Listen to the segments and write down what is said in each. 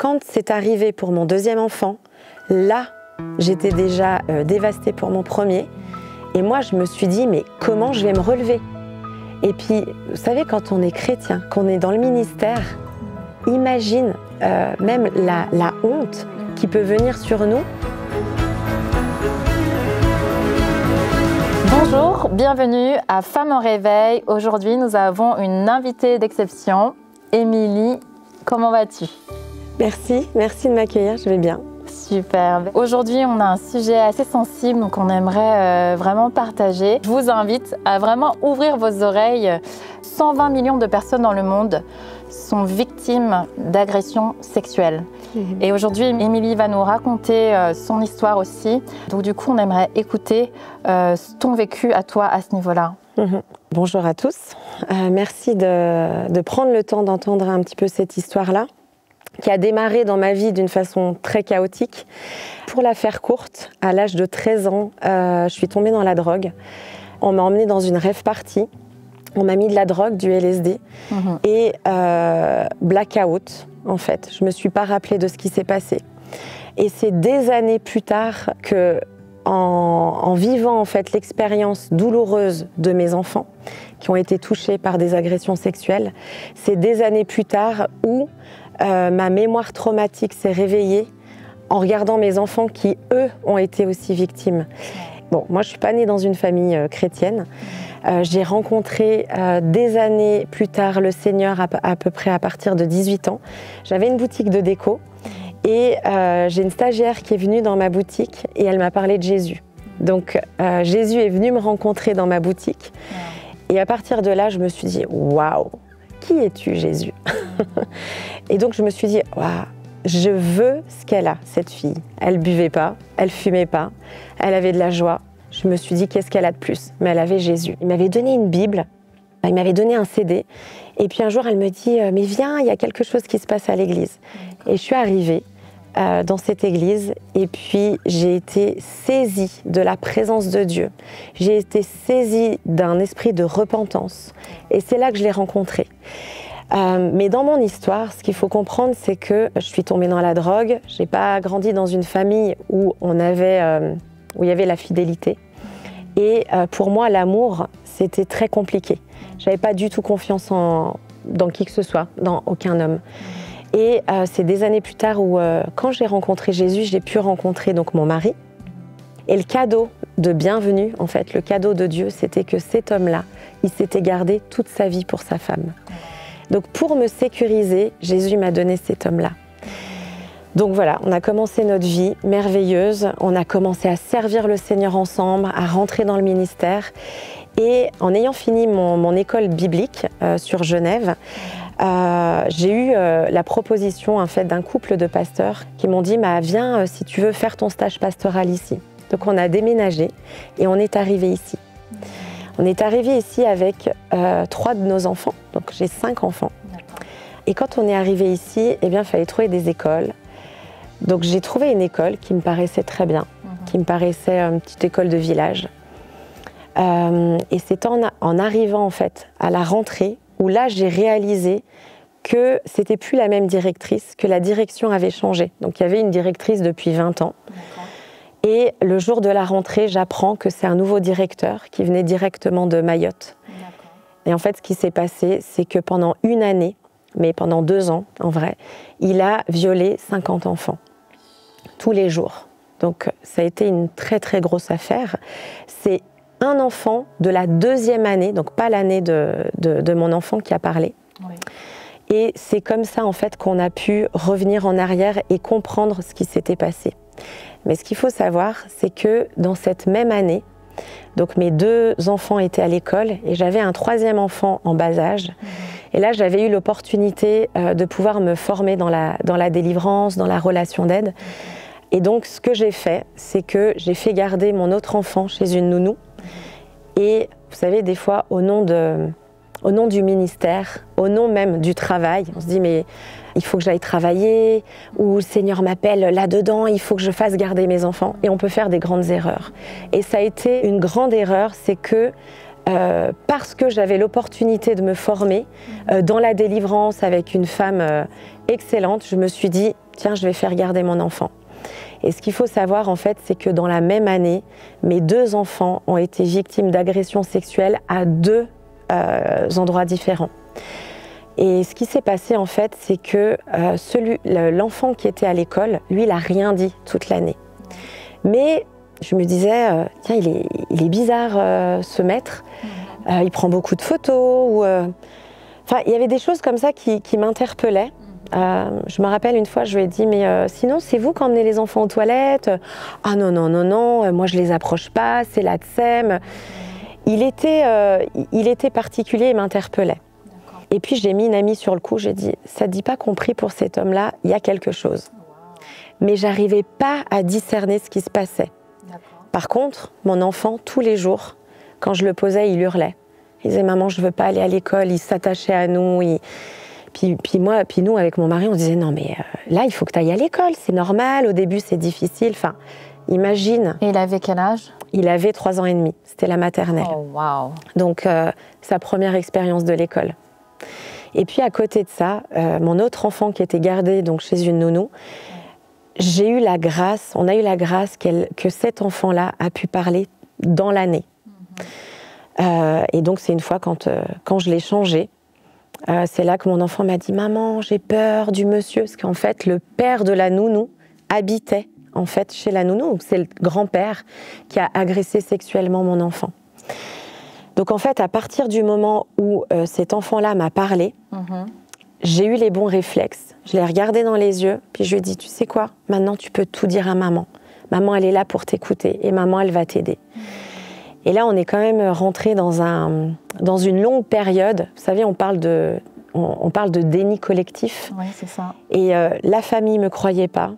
quand c'est arrivé pour mon deuxième enfant, là, j'étais déjà dévastée pour mon premier. Et moi, je me suis dit, mais comment je vais me relever? Et puis, vous savez, quand on est chrétien, qu'on est dans le ministère, imagine même la honte qui peut venir sur nous. Bonjour, bienvenue à Femmes en réveil. Aujourd'hui, nous avons une invitée d'exception, Émilie. Comment vas-tu? Merci de m'accueillir, je vais bien. Super. Aujourd'hui, on a un sujet assez sensible, donc on aimerait vraiment partager. Je vous invite à vraiment ouvrir vos oreilles. 120 millions de personnes dans le monde sont victimes d'agressions sexuelles. Et aujourd'hui, Émilie va nous raconter son histoire aussi. Donc du coup, on aimerait écouter ton vécu à toi à ce niveau-là. Bonjour à tous. Merci de prendre le temps d'entendre un petit peu cette histoire-là, qui a démarré dans ma vie d'une façon très chaotique. Pour la faire courte, à l'âge de 13 ans, je suis tombée dans la drogue. On m'a emmenée dans une rave party. On m'a mis de la drogue, du LSD et blackout, en fait. Je ne me suis pas rappelée de ce qui s'est passé. Et c'est des années plus tard que, en vivant en fait l'expérience douloureuse de mes enfants qui ont été touchés par des agressions sexuelles, c'est des années plus tard où ma mémoire traumatique s'est réveillée en regardant mes enfants qui, eux, ont été aussi victimes. Bon, moi, je ne suis pas née dans une famille chrétienne. J'ai rencontré des années plus tard le Seigneur à peu près à partir de 18 ans. J'avais une boutique de déco et j'ai une stagiaire qui est venue dans ma boutique et elle m'a parlé de Jésus. Donc, Jésus est venu me rencontrer dans ma boutique. Et à partir de là, je me suis dit, waouh! Qui es-tu, Jésus? Et donc, je me suis dit, waouh, je veux ce qu'elle a, cette fille. Elle buvait pas, elle fumait pas, elle avait de la joie. Je me suis dit, qu'est-ce qu'elle a de plus? Mais elle avait Jésus. Il m'avait donné une Bible, il m'avait donné un CD. Et puis un jour, elle me dit, mais viens, il y a quelque chose qui se passe à l'église. Et je suis arrivée dans cette église et puis j'ai été saisie de la présence de Dieu. J'ai été saisie d'un esprit de repentance et c'est là que je l'ai rencontré. Mais dans mon histoire, ce qu'il faut comprendre, c'est que je suis tombée dans la drogue. J'ai pas grandi dans une famille où il y avait la fidélité. Et pour moi, l'amour, c'était très compliqué. J'avais pas du tout confiance dans qui que ce soit, dans aucun homme. Et c'est des années plus tard où, quand j'ai rencontré Jésus, j'ai pu rencontrer donc mon mari. Et le cadeau de bienvenue, en fait, le cadeau de Dieu, c'était que cet homme-là, il s'était gardé toute sa vie pour sa femme. Donc pour me sécuriser, Jésus m'a donné cet homme-là. Donc voilà, on a commencé notre vie merveilleuse, on a commencé à servir le Seigneur ensemble, à rentrer dans le ministère. Et en ayant fini mon école biblique sur Genève, j'ai eu la proposition en fait, d'un couple de pasteurs qui m'ont dit viens si tu veux faire ton stage pastoral ici. Donc on a déménagé et on est arrivé ici. On est arrivé ici avec 3 de nos enfants, donc j'ai 5 enfants. Et quand on est arrivé ici, eh bien, il fallait trouver des écoles. Donc j'ai trouvé une école qui me paraissait très bien, qui me paraissait une petite école de village. Et c'est en arrivant en fait à la rentrée où là j'ai réalisé que c'était plus la même directrice, que la direction avait changé. Donc il y avait une directrice depuis 20 ans. Et le jour de la rentrée, j'apprends que c'est un nouveau directeur qui venait directement de Mayotte. Et en fait, ce qui s'est passé, c'est que pendant une année, mais pendant 2 ans en vrai, il a violé 50 enfants, tous les jours. Donc ça a été une très très grosse affaire. C'est un enfant de la 2e année, donc pas l'année de mon enfant qui a parlé. Oui. Et c'est comme ça en fait qu'on a pu revenir en arrière et comprendre ce qui s'était passé. Mais ce qu'il faut savoir, c'est que dans cette même année, donc mes 2 enfants étaient à l'école et j'avais un 3e enfant en bas âge. Et là, j'avais eu l'opportunité de pouvoir me former dans la délivrance, dans la relation d'aide. Et donc, ce que j'ai fait, c'est que j'ai fait garder mon autre enfant chez une nounou. Et vous savez, des fois, au nom du ministère, au nom même du travail, on se dit mais il faut que j'aille travailler, ou le Seigneur m'appelle là-dedans, il faut que je fasse garder mes enfants. Et on peut faire des grandes erreurs. Et ça a été une grande erreur, c'est que parce que j'avais l'opportunité de me former dans la délivrance avec une femme excellente, je me suis dit, tiens, je vais faire garder mon enfant. Et ce qu'il faut savoir, en fait, c'est que dans la même année, mes 2 enfants ont été victimes d'agressions sexuelles à 2 endroits différents. Et ce qui s'est passé, en fait, c'est que l'enfant qui était à l'école, lui, il n'a rien dit toute l'année. Mais je me disais, tiens, il est bizarre, ce maître. Il prend beaucoup de photos. Enfin, il y avait des choses comme ça qui m'interpellaient. Je me rappelle une fois, je lui ai dit, mais sinon, c'est vous qui emmenez les enfants aux toilettes? Ah non, non, non, non, moi je les approche pas, c'est la tsem. Il était particulier et m'interpellait. Et puis j'ai mis une amie sur le coup, j'ai dit, ça ne dit pas qu'on prie pour cet homme-là, il y a quelque chose. Mais j'arrivais pas à discerner ce qui se passait. Par contre, mon enfant, tous les jours, quand je le posais, il hurlait. Il disait, maman, je veux pas aller à l'école, il s'attachait à nous. Puis nous, avec mon mari, on se disait, non mais là, il faut que tu ailles à l'école, c'est normal, au début c'est difficile, enfin, imagine. Et il avait quel âge? Il avait 3 ans et demi, c'était la maternelle. Oh, wow. Donc, sa première expérience de l'école. Et puis à côté de ça, mon autre enfant qui était gardé donc, chez une nounou, on a eu la grâce que cet enfant-là a pu parler dans l'année. Et donc c'est une fois quand je l'ai changé, c'est là que mon enfant m'a dit « Maman, j'ai peur du monsieur », parce qu'en fait, le père de la nounou habitait en fait chez la nounou. Donc c'est le grand-père qui a agressé sexuellement mon enfant. Donc en fait, à partir du moment où cet enfant-là m'a parlé, j'ai eu les bons réflexes. Je l'ai regardé dans les yeux, puis je lui ai dit « Tu sais quoi, maintenant tu peux tout dire à maman. Maman, elle est là pour t'écouter et maman, elle va t'aider. » Et là, on est quand même rentré dans une longue période. Vous savez, on parle de déni collectif. Oui, c'est ça. Et la famille ne me croyait pas.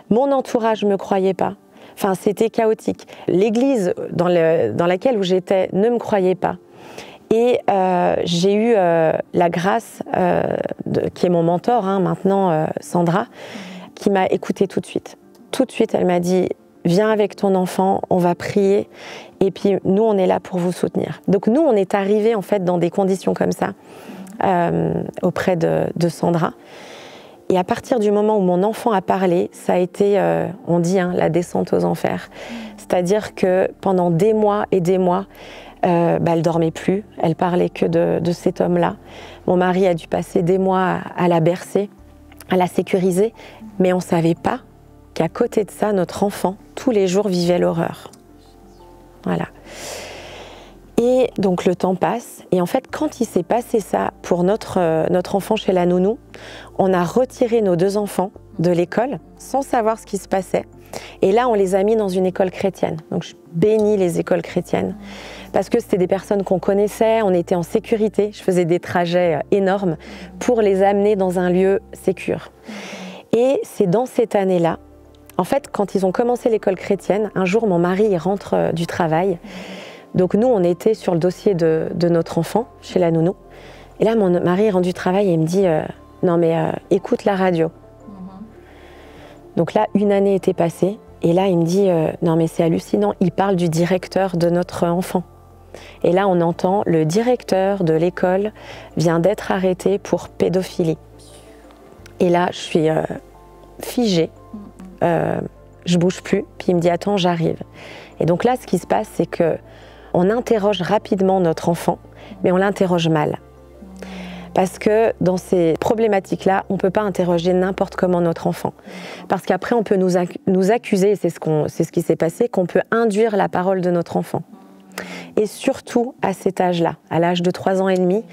Mon entourage ne me croyait pas. Enfin, c'était chaotique. L'église dans laquelle où j'étais ne me croyait pas. Et j'ai eu la grâce, qui est mon mentor maintenant, Sandra, qui m'a écoutée tout de suite. Tout de suite, elle m'a dit « Viens avec ton enfant, on va prier. Et puis, nous, on est là pour vous soutenir. » Donc, nous, on est arrivés, en fait, dans des conditions comme ça, auprès de Sandra. Et à partir du moment où mon enfant a parlé, ça a été, on dit, la descente aux enfers. C'est-à-dire que pendant des mois et des mois, elle ne dormait plus, elle parlait que de cet homme-là. Mon mari a dû passer des mois à la bercer, à la sécuriser, mais on ne savait pas qu'à côté de ça, notre enfant, tous les jours, vivait l'horreur. Voilà. Et donc le temps passe, et en fait, quand il s'est passé ça pour notre enfant chez la nounou, on a retiré nos 2 enfants de l'école sans savoir ce qui se passait. Et là, on les a mis dans une école chrétienne. Donc je bénis les écoles chrétiennes, parce que c'était des personnes qu'on connaissait, on était en sécurité, je faisais des trajets énormes pour les amener dans un lieu sécure. Et c'est dans cette année-là, en fait, quand ils ont commencé l'école chrétienne, un jour, mon mari il rentre du travail. Donc nous, on était sur le dossier de notre enfant, chez la nounou. Et là, mon mari rentre du travail et il me dit « Non mais écoute la radio ». Donc là, une année était passée. Et là, il me dit « Non mais c'est hallucinant, il parle du directeur de notre enfant ». Et là, on entend « Le directeur de l'école vient d'être arrêté pour pédophilie ». Et là, je suis figée. Je bouge plus, puis il me dit « Attends, j'arrive ». Et donc là, ce qui se passe, c'est que on interroge rapidement notre enfant, mais on l'interroge mal. Parce que dans ces problématiques-là, on ne peut pas interroger n'importe comment notre enfant. Parce qu'après, on peut nous accuser, et c'est ce qui s'est passé, qu'on peut induire la parole de notre enfant. Et surtout à cet âge-là, à l'âge de 3 ans et demi,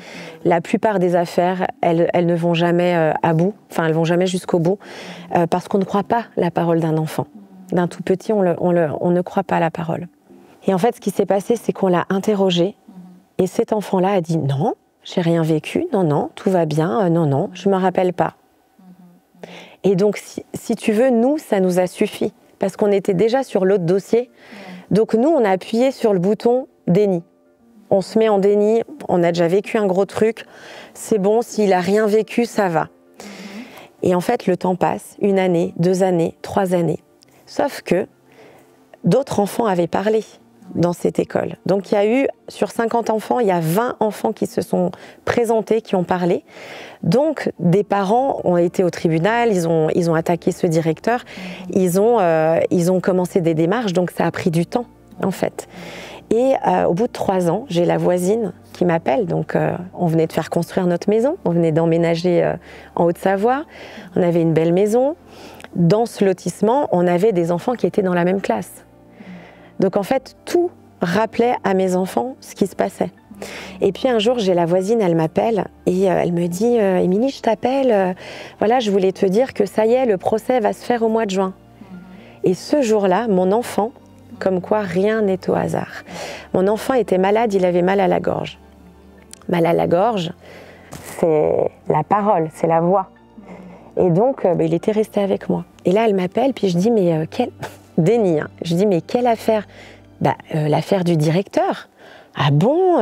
la plupart des affaires, elles ne vont jamais à bout, enfin elles vont jamais jusqu'au bout, parce qu'on ne croit pas la parole d'un enfant. D'un tout petit, on ne croit pas la parole. Et en fait, ce qui s'est passé, c'est qu'on l'a interrogé, et cet enfant-là a dit « Non, j'ai rien vécu, non, non, tout va bien, non, non, je me rappelle pas. » Et donc, si tu veux, nous, ça nous a suffi, parce qu'on était déjà sur l'autre dossier. Donc nous, on a appuyé sur le bouton déni. On se met en déni, on a déjà vécu un gros truc, c'est bon, s'il a rien vécu, ça va. Et en fait, le temps passe, 1 année, 2 années, 3 années. Sauf que d'autres enfants avaient parlé. dans cette école. Donc il y a eu, sur 50 enfants, il y a 20 enfants qui se sont présentés, qui ont parlé. Donc des parents ont été au tribunal, ils ont attaqué ce directeur, ils ont commencé des démarches, donc ça a pris du temps en fait. Et au bout de 3 ans, j'ai la voisine qui m'appelle, donc on venait de faire construire notre maison, on venait d'emménager en Haute-Savoie, on avait une belle maison. Dans ce lotissement, on avait des enfants qui étaient dans la même classe. Donc en fait, tout rappelait à mes enfants ce qui se passait. Et puis un jour, j'ai la voisine, elle m'appelle et elle me dit « Émilie, je t'appelle, voilà, je voulais te dire que ça y est, le procès va se faire au mois de juin. » Et ce jour-là, mon enfant, comme quoi rien n'est au hasard, mon enfant était malade, il avait mal à la gorge. Mal à la gorge, c'est la parole, c'est la voix. Et donc, il était resté avec moi. Et là, elle m'appelle, puis je dis « Mais quel... » Déni, hein. Je dis, mais quelle affaire? L'affaire du directeur. Ah bon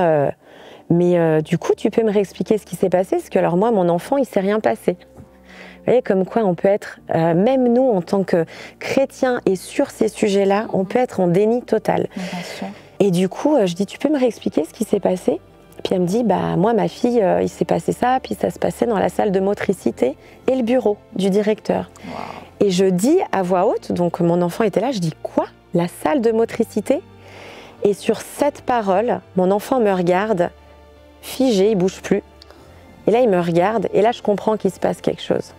mais du coup, tu peux me réexpliquer ce qui s'est passé? Parce que alors moi, mon enfant, il ne s'est rien passé. Vous voyez, comme quoi on peut être, même nous, en tant que chrétiens, et sur ces sujets-là, on peut être en déni total. Et du coup, je dis, tu peux me réexpliquer ce qui s'est passé? Puis elle me dit, moi, ma fille, il s'est passé ça, puis ça se passait dans la salle de motricité et le bureau du directeur. Wow. Et je dis à voix haute, donc mon enfant était là, je dis quoi? La salle de motricité? Et sur cette parole, mon enfant me regarde, figé, il bouge plus. Et là, il me regarde, et là, je comprends qu'il se passe quelque chose.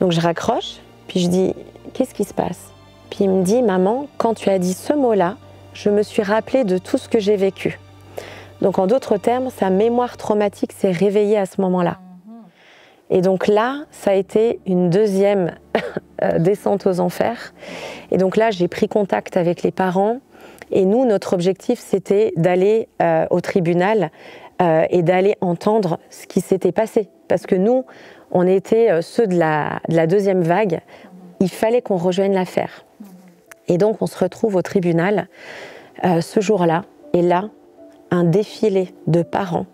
Donc je raccroche, puis je dis, qu'est-ce qui se passe? Puis il me dit, maman, quand tu as dit ce mot-là, je me suis rappelée de tout ce que j'ai vécu. Donc en d'autres termes, sa mémoire traumatique s'est réveillée à ce moment-là. Et donc là, ça a été une deuxième descente aux enfers. Et donc là, j'ai pris contact avec les parents. Et nous, notre objectif, c'était d'aller au tribunal et d'aller entendre ce qui s'était passé. Parce que nous, on était ceux de la deuxième vague. Il fallait qu'on rejoigne l'affaire. Et donc, on se retrouve au tribunal ce jour-là. Et là, un défilé de parents,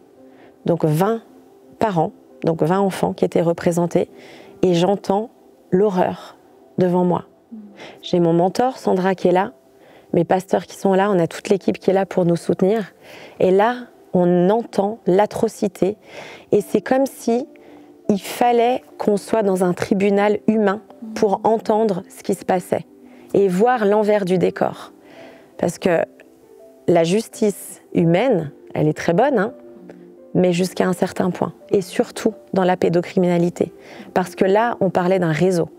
donc 20 parents, donc 20 enfants qui étaient représentés, et j'entends l'horreur devant moi. J'ai mon mentor, Sandra, qui est là, mes pasteurs qui sont là, on a toute l'équipe qui est là pour nous soutenir. Et là, on entend l'atrocité, et c'est comme si il fallait qu'on soit dans un tribunal humain pour entendre ce qui se passait et voir l'envers du décor. Parce que la justice humaine, elle est très bonne, hein, mais jusqu'à un certain point. Et surtout dans la pédocriminalité. Parce que là, on parlait d'un réseau.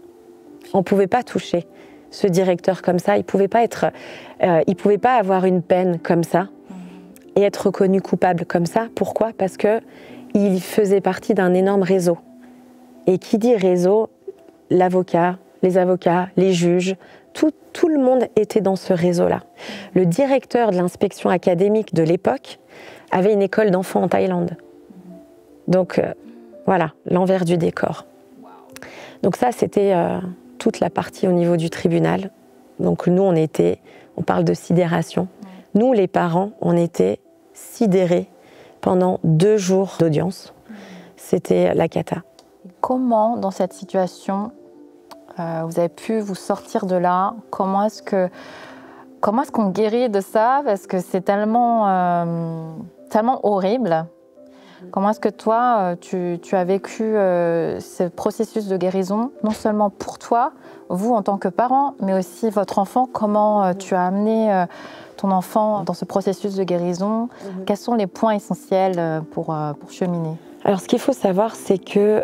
On ne pouvait pas toucher ce directeur comme ça. Il ne pouvait pas avoir une peine comme ça et être reconnu coupable comme ça. Pourquoi? Parce qu'il faisait partie d'un énorme réseau. Et qui dit réseau, l'avocat, les avocats, les juges, tout le monde était dans ce réseau-là. Le directeur de l'inspection académique de l'époque avait une école d'enfants en Thaïlande. Donc voilà, l'envers du décor. Donc ça, c'était toute la partie au niveau du tribunal. Donc nous, on parle de sidération. Nous, les parents, on était sidérés pendant 2 jours d'audience. C'était la cata. Comment, dans cette situation, vous avez pu vous sortir de là? Comment est-ce qu'on guérit de ça? Parce que c'est tellement horrible. Comment est-ce que toi, tu as vécu ce processus de guérison, non seulement pour toi, vous en tant que parent, mais aussi votre enfant? Comment tu as amené ton enfant dans ce processus de guérison? Quels sont les points essentiels pour cheminer? Alors, ce qu'il faut savoir, c'est que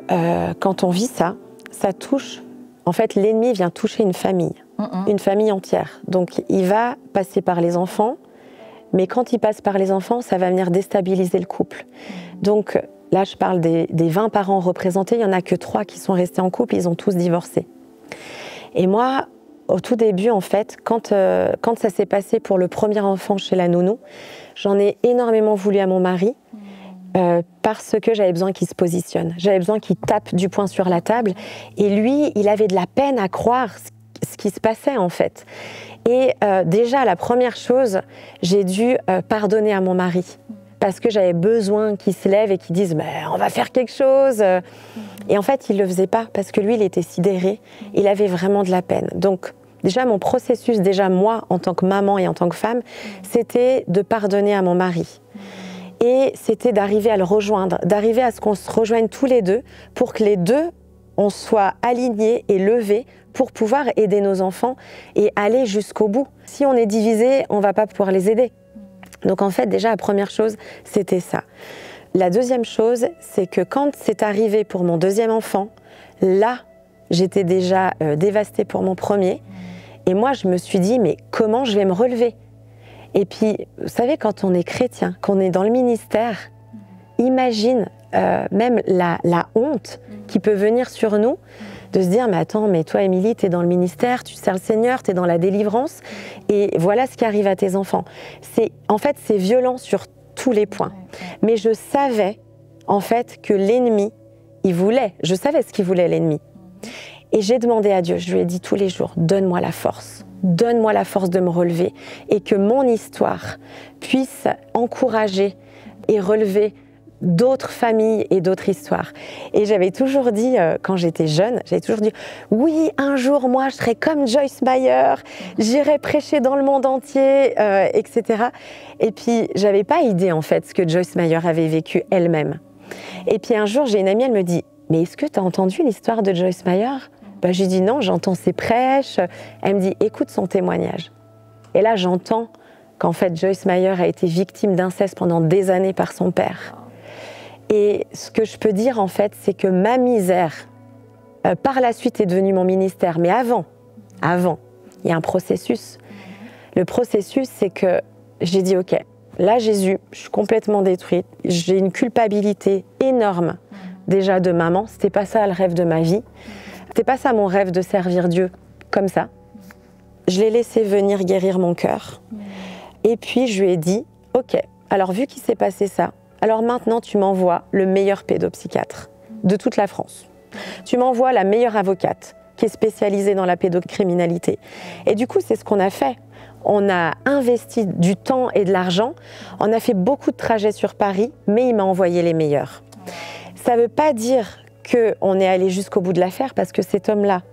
quand on vit ça, ça touche... En fait, l'ennemi vient toucher une famille entière. Donc, il va passer par les enfants, mais quand il passe par les enfants, ça va venir déstabiliser le couple. Donc, là, je parle des 20 parents représentés, il n'y en a que 3 qui sont restés en couple, ils ont tous divorcé. Et moi, au tout début, en fait, quand ça s'est passé pour le premier enfant chez la nounou, j'en ai énormément voulu à mon mari, parce que j'avais besoin qu'il se positionne. J'avais besoin qu'il tape du poing sur la table. Et lui, il avait de la peine à croire ce qui se passait, en fait. Et déjà, la première chose, j'ai dû pardonner à mon mari. Parce que j'avais besoin qu'il se lève et qu'il dise on va faire quelque chose. Et en fait, il ne le faisait pas, parce que lui, il était sidéré. Il avait vraiment de la peine. Donc, Déjà, mon processus, déjà moi, en tant que maman et en tant que femme, c'était de pardonner à mon mari. Et c'était d'arriver à le rejoindre, d'arriver à ce qu'on se rejoigne tous les deux pour que les deux, on soit alignés et levés pour pouvoir aider nos enfants et aller jusqu'au bout. Si on est divisé, on ne va pas pouvoir les aider. Donc en fait, déjà, la première chose, c'était ça. La deuxième chose, c'est que quand c'est arrivé pour mon deuxième enfant, là, j'étais déjà dévastée pour mon premier. Et moi, je me suis dit, mais comment je vais me relever? Et puis, vous savez, quand on est chrétien, qu'on est dans le ministère, imagine même la honte qui peut venir sur nous, de se dire, mais attends, mais toi, Émilie, tu es dans le ministère, tu sers le Seigneur, tu es dans la délivrance, et voilà ce qui arrive à tes enfants. En fait, c'est violent sur tous les points. Mais je savais, en fait, que l'ennemi, je savais ce qu'il voulait, l'ennemi. Et j'ai demandé à Dieu, je lui ai dit tous les jours, donne-moi la force de me relever et que mon histoire puisse encourager et relever d'autres familles et d'autres histoires. Et j'avais toujours dit, quand j'étais jeune, oui, un jour, moi, je serai comme Joyce Meyer, j'irai prêcher dans le monde entier, etc. Et puis, j'avais pas idée, en fait, ce que Joyce Meyer avait vécu elle-même. Et puis, un jour, j'ai une amie, elle me dit, mais est-ce que tu as entendu l'histoire de Joyce Meyer? Ben, je lui dis, non, j'entends ses prêches. Elle me dit, écoute son témoignage. Et là, j'entends qu'en fait, Joyce Meyer a été victime d'inceste pendant des années par son père. Et ce que je peux dire, en fait, c'est que ma misère, par la suite, est devenue mon ministère. Mais avant, il y a un processus. Le processus, c'est que j'ai dit, OK, là, Jésus, je suis complètement détruite. J'ai une culpabilité énorme, déjà de maman. C'était pas ça le rêve de ma vie. C'était pas ça mon rêve de servir Dieu comme ça. Je l'ai laissé venir guérir mon cœur. Et puis, je lui ai dit, OK, alors vu qu'il s'est passé ça, alors maintenant, tu m'envoies le meilleur pédopsychiatre de toute la France. Tu m'envoies la meilleure avocate qui est spécialisée dans la pédocriminalité. Et du coup, c'est ce qu'on a fait. On a investi du temps et de l'argent. On a fait beaucoup de trajets sur Paris, mais il m'a envoyé les meilleurs. Ça ne veut pas dire qu'on est allé jusqu'au bout de l'affaire parce que cet homme-là,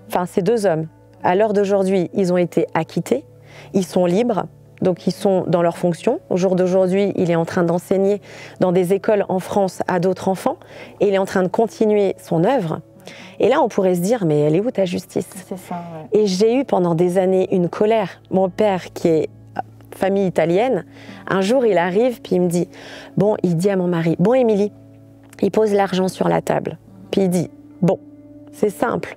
enfin ces deux hommes, à l'heure d'aujourd'hui, ils ont été acquittés, ils sont libres. Donc ils sont dans leur fonction. Au jour d'aujourd'hui, il est en train d'enseigner dans des écoles en France à d'autres enfants et il est en train de continuer son œuvre. Et là, on pourrait se dire, mais elle est où ta justice? C'est ça, ouais. Et j'ai eu pendant des années une colère. Mon père, qui est famille italienne, un jour, il arrive puis il me dit, bon, il dit à mon mari, bon, Émilie, il pose l'argent sur la table. Puis il dit, bon, c'est simple.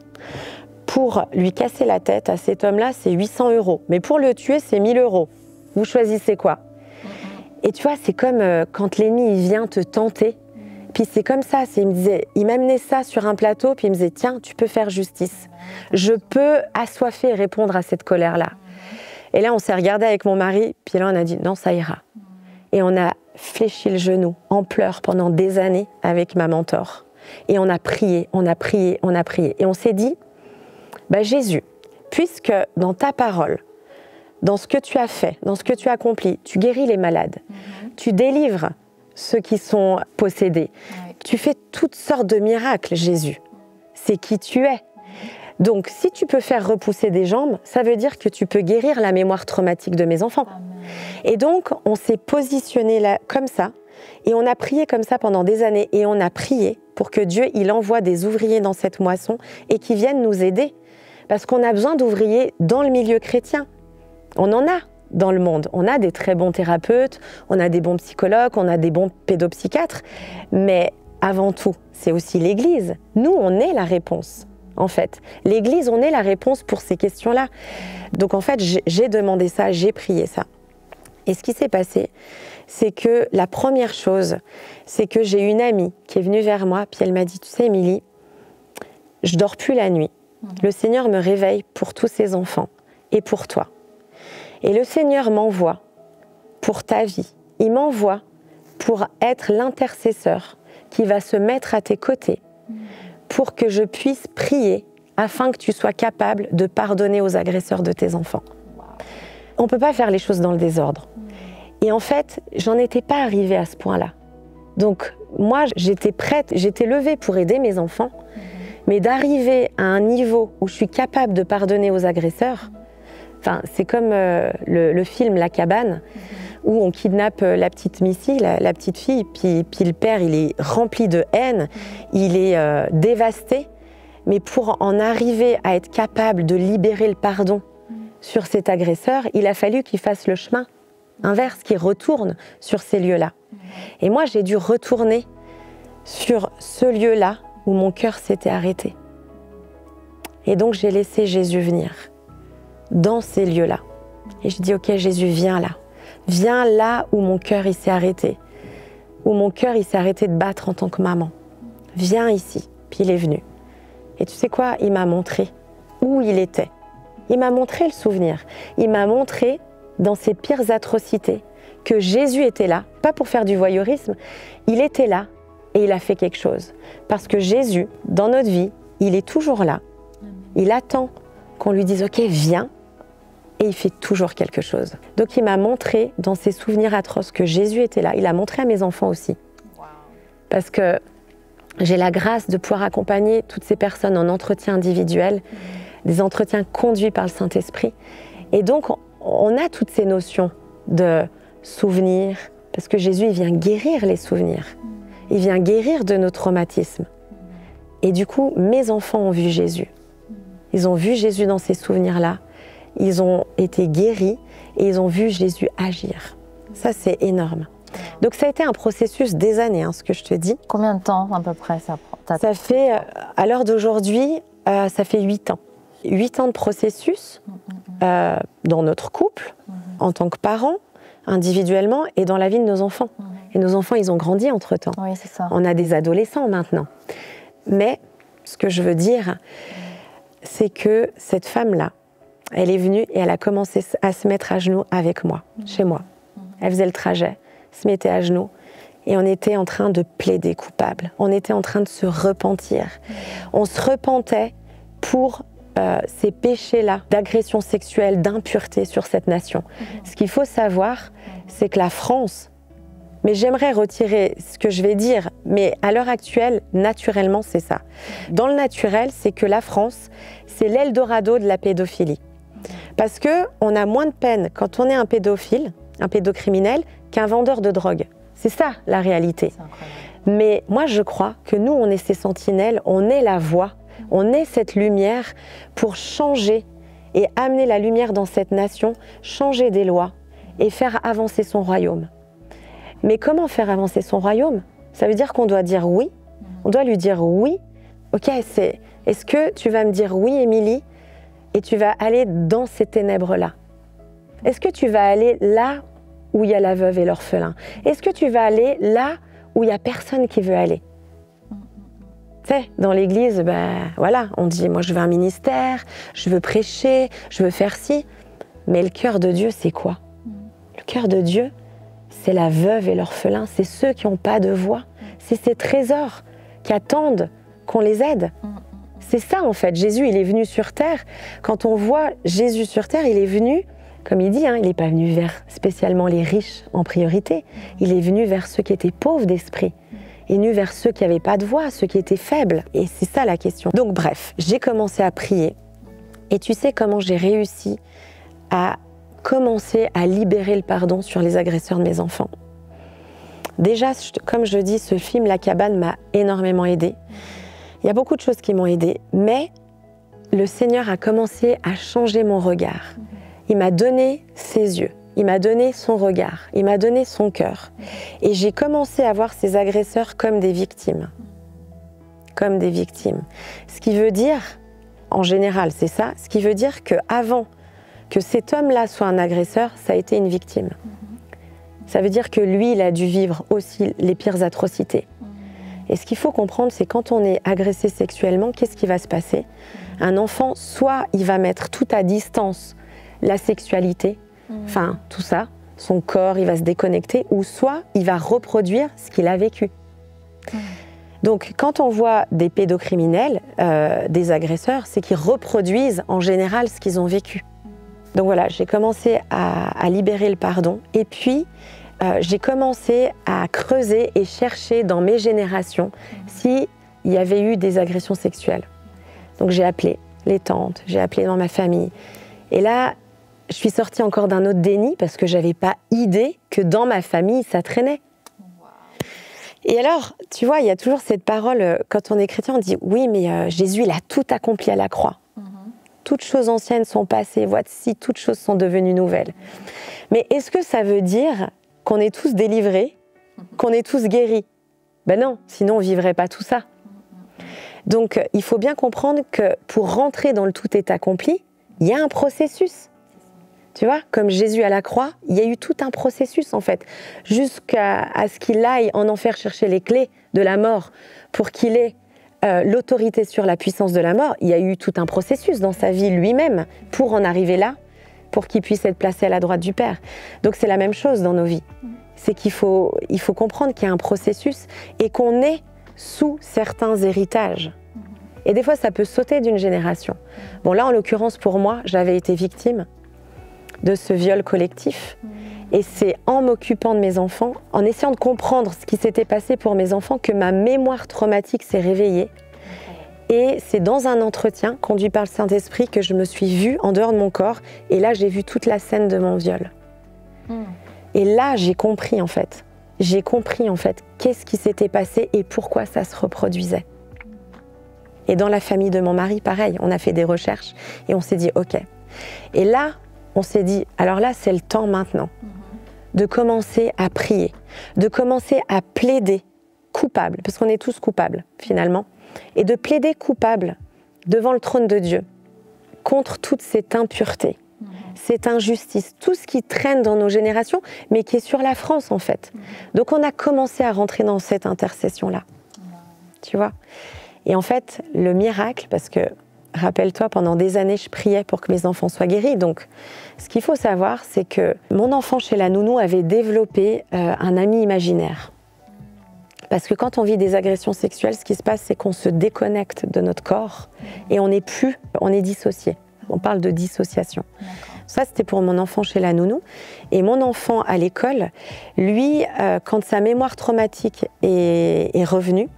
Pour lui casser la tête à cet homme-là, c'est 800 €. Mais pour le tuer, c'est 1000 €. Vous choisissez quoi? Et tu vois, c'est comme quand l'ennemi il vient te tenter. Puis c'est comme ça, il m'amenait ça sur un plateau, puis il me disait, tiens, tu peux faire justice. Je peux assoiffer et répondre à cette colère-là. Et là, on s'est regardé avec mon mari, puis là, on a dit, non, ça ira. Et on a fléchi le genou en pleurs pendant des années avec ma mentor. Et on a prié, on a prié, on a prié. Et on s'est dit, bah, Jésus, puisque dans ta parole, dans ce que tu as fait, dans ce que tu as accompli, tu guéris les malades, tu délivres ceux qui sont possédés, tu fais toutes sortes de miracles, Jésus. C'est qui tu es. Donc, si tu peux faire repousser des jambes, ça veut dire que tu peux guérir la mémoire traumatique de mes enfants. Amen. Et donc, on s'est positionné là comme ça, et on a prié comme ça pendant des années, et on a prié pour que Dieu, il envoie des ouvriers dans cette moisson et qui viennent nous aider. Parce qu'on a besoin d'ouvriers dans le milieu chrétien. On en a dans le monde. On a des très bons thérapeutes, on a des bons psychologues, on a des bons pédopsychiatres. Mais avant tout, c'est aussi l'Église. Nous, on est la réponse, en fait. L'Église, on est la réponse pour ces questions-là. Donc, en fait, j'ai demandé ça, j'ai prié ça. Et ce qui s'est passé, c'est que la première chose, c'est que j'ai une amie qui est venue vers moi, puis elle m'a dit, tu sais, Émilie, je dors plus la nuit. Le Seigneur me réveille pour tous ses enfants et pour toi. Et le Seigneur m'envoie pour ta vie. Il m'envoie pour être l'intercesseur qui va se mettre à tes côtés pour que je puisse prier afin que tu sois capable de pardonner aux agresseurs de tes enfants. On ne peut pas faire les choses dans le désordre. Et en fait, j'en étais pas arrivée à ce point-là. Donc, moi, j'étais prête, j'étais levée pour aider mes enfants, Mais d'arriver à un niveau où je suis capable de pardonner aux agresseurs, c'est comme le film La Cabane, où on kidnappe la petite Missy, la petite fille, puis le père, il est rempli de haine, il est dévasté. Mais pour en arriver à être capable de libérer le pardon sur cet agresseur, il a fallu qu'il fasse le chemin inverse, qu'il retourne sur ces lieux-là. Et moi, j'ai dû retourner sur ce lieu-là où mon cœur s'était arrêté. Et donc, j'ai laissé Jésus venir dans ces lieux-là. Et je dis, ok, Jésus, viens là. Viens là où mon cœur il s'est arrêté. Où mon cœur il s'est arrêté de battre en tant que maman. Viens ici. Puis il est venu. Et tu sais quoi? Il m'a montré où il était. Il m'a montré le souvenir. Il m'a montré dans ses pires atrocités que Jésus était là, pas pour faire du voyeurisme, il était là et il a fait quelque chose. Parce que Jésus, dans notre vie, il est toujours là. Il attend qu'on lui dise « Ok, viens » et il fait toujours quelque chose. Donc il m'a montré dans ses souvenirs atroces que Jésus était là. Il a montré à mes enfants aussi. Parce que j'ai la grâce de pouvoir accompagner toutes ces personnes en entretien individuel, des entretiens conduits par le Saint-Esprit. Et donc, on a toutes ces notions de souvenirs, parce que Jésus, il vient guérir les souvenirs. Il vient guérir de nos traumatismes. Et du coup, mes enfants ont vu Jésus. Ils ont vu Jésus dans ces souvenirs-là. Ils ont été guéris et ils ont vu Jésus agir. Ça, c'est énorme. Donc ça a été un processus des années, ce que je te dis. Combien de temps à peu près ça prend? Ça fait, à l'heure d'aujourd'hui, ça fait 8 ans. 8 ans de processus dans notre couple, en tant que parents, individuellement et dans la vie de nos enfants. Et nos enfants, ils ont grandi entre-temps. Oui, c'est ça. On a des adolescents maintenant. Mais ce que je veux dire, c'est que cette femme-là, elle est venue et elle a commencé à se mettre à genoux avec moi, chez moi. Elle faisait le trajet, se mettait à genoux et on était en train de plaider coupable. On était en train de se repentir. On se repentait pour ces péchés-là d'agression sexuelle, d'impureté sur cette nation. Ce qu'il faut savoir, c'est que la France, mais j'aimerais retirer ce que je vais dire, mais à l'heure actuelle, naturellement, c'est ça. Dans le naturel, c'est que la France, c'est l'Eldorado de la pédophilie. Parce qu'on a moins de peine quand on est un pédophile, un pédocriminel, qu'un vendeur de drogue. C'est ça, la réalité. Mais moi, je crois que nous, on est ces sentinelles, on est la voix, on est cette lumière pour changer et amener la lumière dans cette nation, changer des lois et faire avancer son royaume. Mais comment faire avancer son royaume? Ça veut dire qu'on doit dire oui. On doit lui dire oui. Ok, est-ce que tu vas me dire oui, Émilie, et tu vas aller dans ces ténèbres-là? Est-ce que tu vas aller là où il y a la veuve et l'orphelin? Est-ce que tu vas aller là où il n'y a personne qui veut aller? Tu sais, dans l'église, voilà, on dit, moi je veux un ministère, je veux prêcher, je veux faire ci. Mais le cœur de Dieu, c'est quoi? Le cœur de Dieu, c'est la veuve et l'orphelin, c'est ceux qui n'ont pas de voix. C'est ces trésors qui attendent qu'on les aide. C'est ça en fait, Jésus il est venu sur terre. Quand on voit Jésus sur terre, il est venu, comme il dit, il n'est pas venu vers spécialement les riches en priorité. Il est venu vers ceux qui étaient pauvres d'esprit. Il est venu vers ceux qui n'avaient pas de voix, ceux qui étaient faibles. Et c'est ça la question. Donc bref, j'ai commencé à prier. Et tu sais comment j'ai réussi à commencer à libérer le pardon sur les agresseurs de mes enfants. Déjà, comme je dis, ce film La Cabane m'a énormément aidée. Il y a beaucoup de choses qui m'ont aidée, mais le Seigneur a commencé à changer mon regard. Il m'a donné ses yeux, il m'a donné son regard, il m'a donné son cœur. Et j'ai commencé à voir ces agresseurs comme des victimes. Comme des victimes. Ce qui veut dire, en général, c'est ça, ce qui veut dire qu'avant que cet homme-là soit un agresseur, ça a été une victime. Ça veut dire que lui, il a dû vivre aussi les pires atrocités. Et ce qu'il faut comprendre, c'est quand on est agressé sexuellement, qu'est-ce qui va se passer? Un enfant, soit il va mettre tout à distance la sexualité, enfin tout ça, son corps, il va se déconnecter, ou soit il va reproduire ce qu'il a vécu. Donc quand on voit des pédocriminels, des agresseurs, c'est qu'ils reproduisent en général ce qu'ils ont vécu. Donc voilà, j'ai commencé à libérer le pardon, et puis j'ai commencé à creuser et chercher dans mes générations s'il y avait eu des agressions sexuelles. Donc j'ai appelé les tantes, j'ai appelé dans ma famille. Et là, je suis sortie encore d'un autre déni parce que j'avais pas idée que dans ma famille, ça traînait. Et alors, tu vois, il y a toujours cette parole, quand on est chrétien, on dit « Oui, mais Jésus, il a tout accompli à la croix. Toutes choses anciennes sont passées, voici, toutes choses sont devenues nouvelles. » Mais est-ce que ça veut dire qu'on est tous délivrés, qu'on est tous guéris? Ben non, sinon on ne vivrait pas tout ça. Donc, il faut bien comprendre que pour rentrer dans le tout est accompli, il y a un processus. Tu vois, comme Jésus à la croix, il y a eu tout un processus en fait, jusqu'à ce qu'il aille en enfer chercher les clés de la mort pour qu'il ait l'autorité sur la puissance de la mort. Il y a eu tout un processus dans sa vie lui-même pour en arriver là, pour qu'il puisse être placé à la droite du Père. Donc c'est la même chose dans nos vies. C'est qu'il faut comprendre qu'il y a un processus et qu'on est sous certains héritages. Et des fois, ça peut sauter d'une génération. Bon, là, en l'occurrence, pour moi, j'avais été victime de ce viol collectif. Et c'est en m'occupant de mes enfants, en essayant de comprendre ce qui s'était passé pour mes enfants, que ma mémoire traumatique s'est réveillée. Et c'est dans un entretien conduit par le Saint-Esprit que je me suis vue en dehors de mon corps. Et là, j'ai vu toute la scène de mon viol. Et là, j'ai compris en fait. J'ai compris en fait qu'est-ce qui s'était passé et pourquoi ça se reproduisait. Et dans la famille de mon mari, pareil, on a fait des recherches et on s'est dit ok. Et là, on s'est dit, alors là, c'est le temps maintenant de commencer à prier, de commencer à plaider coupable, parce qu'on est tous coupables finalement, et de plaider coupable devant le trône de Dieu contre toute cette impureté, cette injustice, tout ce qui traîne dans nos générations, mais qui est sur la France en fait. Donc on a commencé à rentrer dans cette intercession-là, tu vois. Et en fait, le miracle, parce que rappelle-toi, pendant des années, je priais pour que mes enfants soient guéris. Donc, ce qu'il faut savoir, c'est que mon enfant chez la nounou avait développé un ami imaginaire. Parce que quand on vit des agressions sexuelles, ce qui se passe, c'est qu'on se déconnecte de notre corps et on est dissocié. On parle de dissociation. Ça, c'était pour mon enfant chez la nounou. Et mon enfant à l'école, lui, quand sa mémoire traumatique est revenue,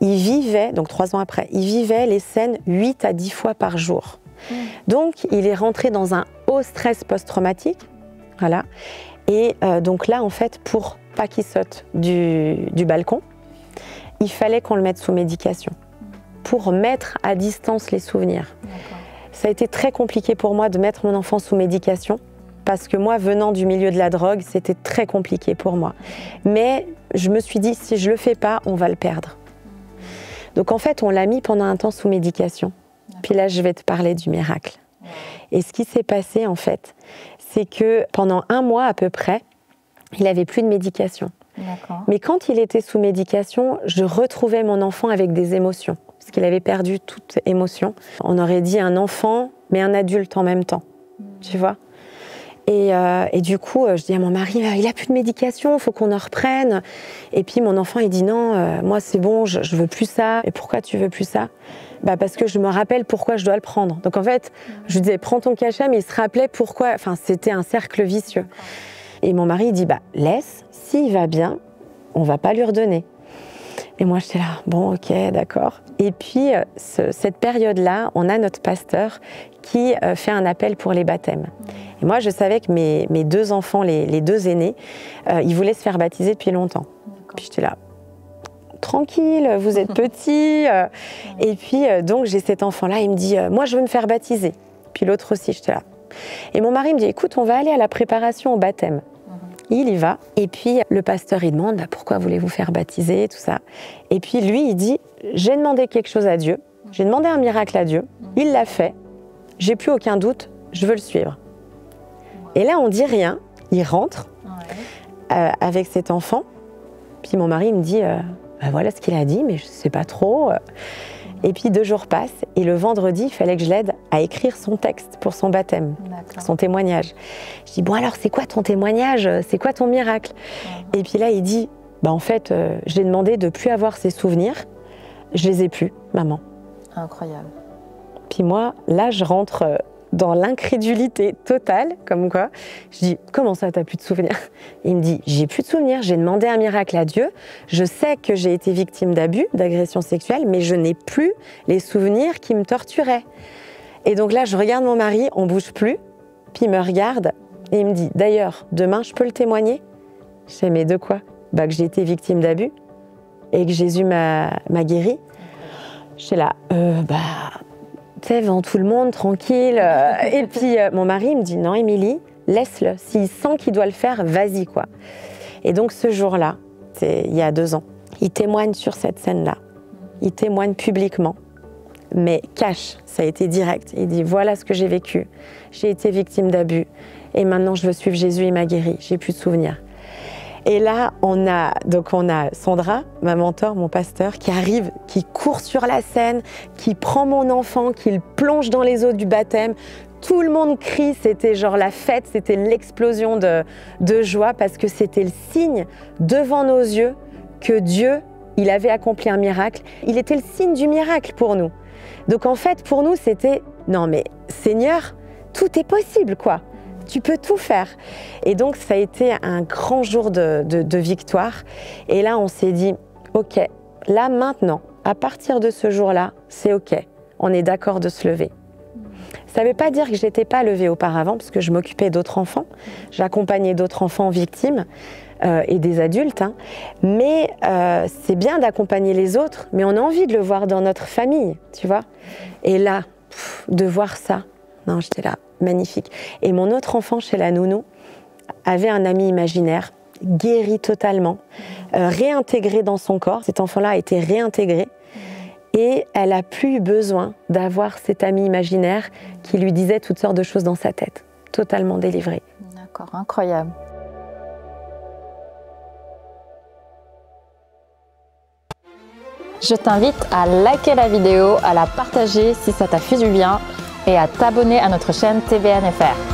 il vivait, donc 3 ans après, il vivait les scènes 8 à 10 fois par jour. Donc, il est rentré dans un haut stress post-traumatique. Voilà. Et donc là, en fait, pour pas qu'il saute du balcon, il fallait qu'on le mette sous médication pour mettre à distance les souvenirs. Ça a été très compliqué pour moi de mettre mon enfant sous médication parce que moi, venant du milieu de la drogue, c'était très compliqué pour moi. Mais je me suis dit, si je le fais pas, on va le perdre. Donc en fait, on l'a mis pendant un temps sous médication. Puis là, je vais te parler du miracle. Et ce qui s'est passé, en fait, c'est que pendant 1 mois à peu près, il n'avait plus de médication. Mais quand il était sous médication, je retrouvais mon enfant avec des émotions, parce qu'il avait perdu toute émotion. On aurait dit un enfant, mais un adulte en même temps, tu vois. Et du coup, je dis à mon mari, il n'a plus de médication, il faut qu'on en reprenne. Et puis mon enfant, il dit non, moi c'est bon, je veux plus ça. Et pourquoi tu veux plus ça? Bah parce que je me rappelle pourquoi je dois le prendre. Donc en fait, je lui disais, prends ton cachet, mais il se rappelait pourquoi. Enfin, c'était un cercle vicieux. Et mon mari, il dit, bah laisse, s'il va bien, on va pas lui redonner. Et moi, j'étais là, bon, ok, d'accord. Et puis, cette période-là, on a notre pasteur qui fait un appel pour les baptêmes. Et moi, je savais que mes 2 enfants, les 2 aînés, ils voulaient se faire baptiser depuis longtemps. Puis j'étais là, tranquille, vous êtes petits. Et puis, donc, j'ai cet enfant-là, il me dit, moi, je veux me faire baptiser. Puis l'autre aussi, j'étais là. Et mon mari me dit, écoute, on va aller à la préparation au baptême. Il y va. Et puis, le pasteur, il demande, pourquoi voulez-vous faire baptiser, tout ça. Et puis, lui, il dit, j'ai demandé quelque chose à Dieu. J'ai demandé un miracle à Dieu. Il l'a fait. J'ai plus aucun doute. Je veux le suivre. Et là, on dit rien. Il rentre avec cet enfant. Puis mon mari me dit, voilà ce qu'il a dit, mais je ne sais pas trop. Et puis 2 jours passent. Et le vendredi, il fallait que je l'aide à écrire son texte pour son baptême, son témoignage. Je dis, bon alors, c'est quoi ton témoignage? C'est quoi ton miracle? Et puis là, il dit, en fait, j'ai demandé de ne plus avoir ces souvenirs. Je les ai plus, maman. Incroyable. Puis moi, là, je rentre dans l'incrédulité totale, comme quoi. Je dis, comment ça, t'as plus de souvenirs? Il me dit, j'ai plus de souvenirs, j'ai demandé un miracle à Dieu. Je sais que j'ai été victime d'abus, d'agression sexuelle, mais je n'ai plus les souvenirs qui me torturaient. Et donc là, je regarde mon mari, on bouge plus, puis il me regarde et il me dit, d'ailleurs, demain, je peux le témoigner? Je dis, mais de quoi? Bah, que j'ai été victime d'abus et que Jésus m'a guéri. Je suis là, tu sais, devant tout le monde, tranquille. Et puis mon mari me dit, non, Émilie, laisse-le. S'il sent qu'il doit le faire, vas-y, quoi. Et donc ce jour-là, c'est il y a 2 ans, il témoigne sur cette scène-là. Il témoigne publiquement, mais cash, ça a été direct. Il dit, voilà ce que j'ai vécu. J'ai été victime d'abus et maintenant je veux suivre Jésus, il m'a guéri. J'ai plus de souvenirs. Et là, on a Sandra, ma mentor, mon pasteur, qui arrive, qui court sur la scène, qui prend mon enfant, qui le plonge dans les eaux du baptême. Tout le monde crie, c'était genre la fête, c'était l'explosion de joie parce que c'était le signe devant nos yeux que Dieu, il avait accompli un miracle. Il était le signe du miracle pour nous. Donc en fait, pour nous, c'était « Non mais Seigneur, tout est possible, quoi !» Tu peux tout faire. Et donc, ça a été un grand jour de victoire. Et là, on s'est dit, OK, là, maintenant, à partir de ce jour-là, c'est OK. On est d'accord de se lever. Ça ne veut pas dire que je n'étais pas levée auparavant, parce que je m'occupais d'autres enfants. J'accompagnais d'autres enfants victimes et des adultes. Hein. Mais c'est bien d'accompagner les autres, mais on a envie de le voir dans notre famille, tu vois. Et là, de voir ça, non, j'étais là. Magnifique. Et mon autre enfant chez la nounou avait un ami imaginaire, guéri totalement, réintégré dans son corps. Cet enfant-là a été réintégré et elle n'a plus eu besoin d'avoir cet ami imaginaire qui lui disait toutes sortes de choses dans sa tête. Totalement délivré. D'accord, incroyable. Je t'invite à liker la vidéo, à la partager si ça t'a fait du bien et à t'abonner à notre chaîne TVNFR.